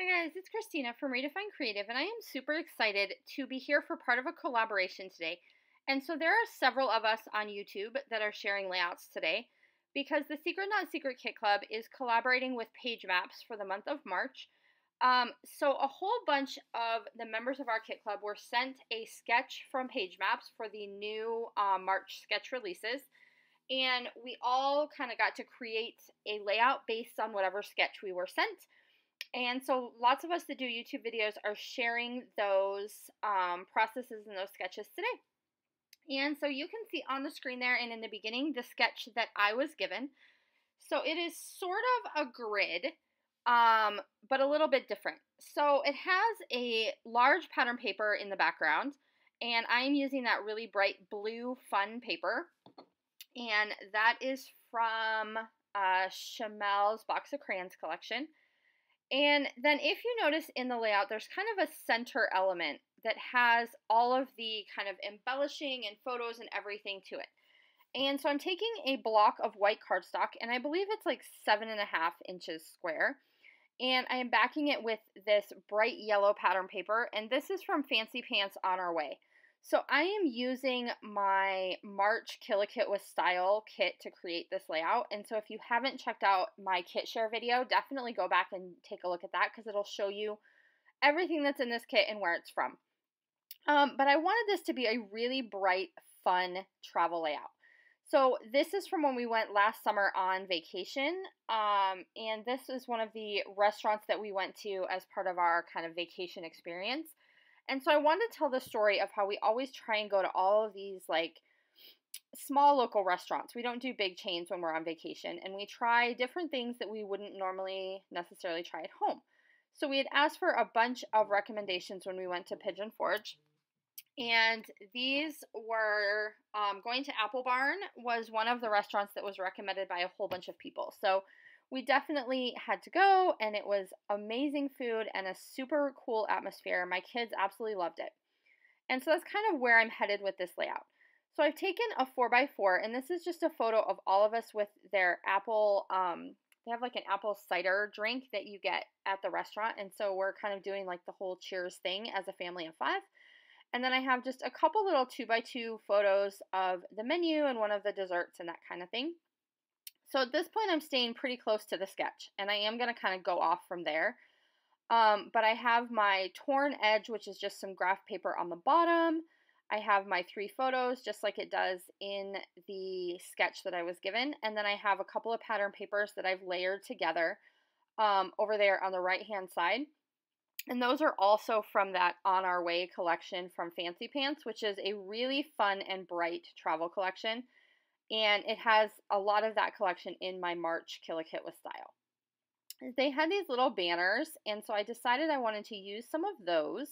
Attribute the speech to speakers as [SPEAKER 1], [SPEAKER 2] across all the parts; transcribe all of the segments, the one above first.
[SPEAKER 1] guys, it's Christina from Redefine Creative, and I am super excited to be here for part of a collaboration today. And so there are several of us on YouTube that are sharing layouts today because the Secret Not Secret Kit Club is collaborating with Page Maps for the month of March. So a whole bunch of the members of our Kit Club were sent a sketch from Page Maps for the new March sketch releases. And we all kind of got to create a layout based on whatever sketch we were sent. And so lots of us that do YouTube videos are sharing those processes and those sketches today. And so you can see on the screen there and in the beginning the sketch that I was given. So it is sort of a grid, but a little bit different. So it has a large pattern paper in the background, and I'm using that really bright blue fun paper. And that is from Chamel's Box of Crayons collection. And then if you notice in the layout, there's kind of a center element that has all of the kind of embellishing and photos and everything to it. And so I'm taking a block of white cardstock, and I believe it's like 7.5 inches square. And I am backing it with this bright yellow pattern paper, and this is from Fancy Pants On Our Way. So I am using my March Kill a Kit with Style kit to create this layout. And so if you haven't checked out my kit share video, definitely go back and take a look at that because it'll show you everything that's in this kit and where it's from. But I wanted this to be a really bright, fun travel layout. So this is from when we went last summer on vacation. And this is one of the restaurants that we went to as part of our kind of vacation experience. And so I wanted to tell the story of how we always try and go to all of these like small local restaurants. We don't do big chains when we're on vacation, and we try different things that we wouldn't normally necessarily try at home. So we had asked for a bunch of recommendations when we went to Pigeon Forge, and these were going to Apple Barn was one of the restaurants that was recommended by a whole bunch of people. So we definitely had to go, and it was amazing food and a super cool atmosphere. My kids absolutely loved it. And so that's kind of where I'm headed with this layout. So I've taken a 4x4, and this is just a photo of all of us with their apple, they have like an apple cider drink that you get at the restaurant. And so we're kind of doing like the whole cheers thing as a family of 5. And then I have just a couple little 2x2 photos of the menu and one of the desserts and that kind of thing. So at this point, I'm staying pretty close to the sketch, and I am going to kind of go off from there. But I have my torn edge, which is just some graph paper on the bottom. I have my 3 photos, just like it does in the sketch that I was given. And then I have a couple of pattern papers that I've layered together over there on the right-hand side. And those are also from that On Our Way collection from Fancy Pants, which is a really fun and bright travel collection. And it has a lot of that collection in my March Kill a Kit with Style. They had these little banners, and so I decided I wanted to use some of those.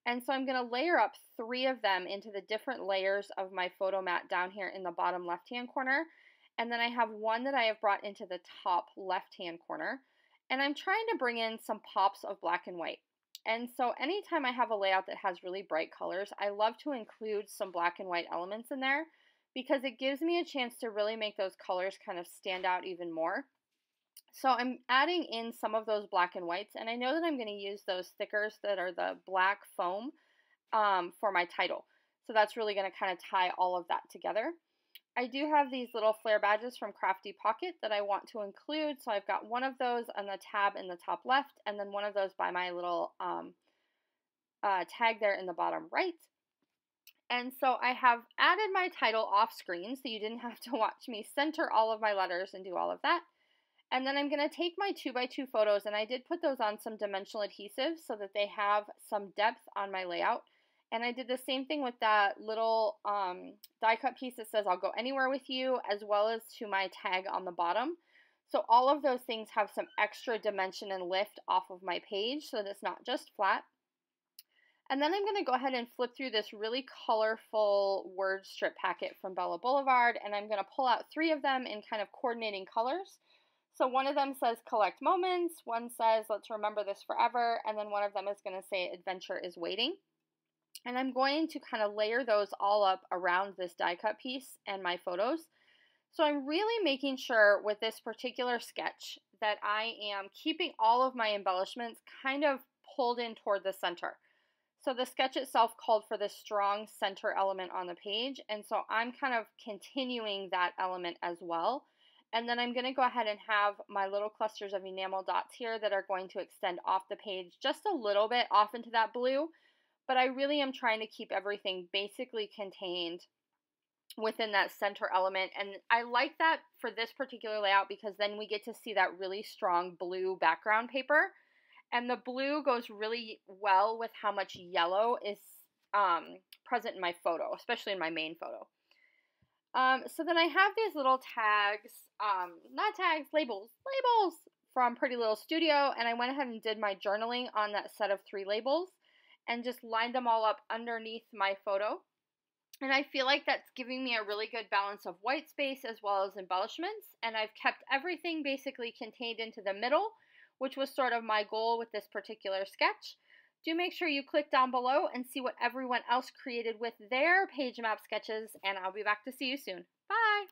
[SPEAKER 1] And so I'm going to layer up 3 of them into the different layers of my photo mat down here in the bottom left-hand corner. And then I have one that I have brought into the top left-hand corner. And I'm trying to bring in some pops of black and white. And so anytime I have a layout that has really bright colors, I love to include some black and white elements in there, because it gives me a chance to really make those colors kind of stand out even more. So I'm adding in some of those black and whites, and I know that I'm going to use those stickers that are the black foam for my title. So that's really going to kind of tie all of that together. I do have these little flare badges from Crafty Pocket that I want to include. So I've got one of those on the tab in the top left, and then one of those by my little tag there in the bottom right. And so I have added my title off screen, so you didn't have to watch me center all of my letters and do all of that. And then I'm going to take my 2x2 photos, and I did put those on some dimensional adhesive so that they have some depth on my layout. And I did the same thing with that little die cut piece that says I'll go anywhere with you, as well as to my tag on the bottom. So all of those things have some extra dimension and lift off of my page so that it's not just flat. And then I'm going to go ahead and flip through this really colorful word strip packet from Bella Boulevard, and I'm going to pull out 3 of them in kind of coordinating colors. So one of them says collect moments, one says let's remember this forever, and then one of them is going to say adventure is waiting. And I'm going to kind of layer those all up around this die cut piece and my photos. So I'm really making sure with this particular sketch that I am keeping all of my embellishments kind of pulled in toward the center. So the sketch itself called for this strong center element on the page, and so I'm kind of continuing that element as well. And then I'm going to go ahead and have my little clusters of enamel dots here that are going to extend off the page just a little bit off into that blue, but I really am trying to keep everything basically contained within that center element. And I like that for this particular layout because then we get to see that really strong blue background paper. And the blue goes really well with how much yellow is present in my photo, especially in my main photo. So then I have these little tags, not tags, labels from Pretty Little Studio, and I went ahead and did my journaling on that set of 3 labels and just lined them all up underneath my photo. And I feel like that's giving me a really good balance of white space as well as embellishments, and I've kept everything basically contained into the middle, which was sort of my goal with this particular sketch. Do make sure you click down below and see what everyone else created with their page map sketches, and I'll be back to see you soon. Bye!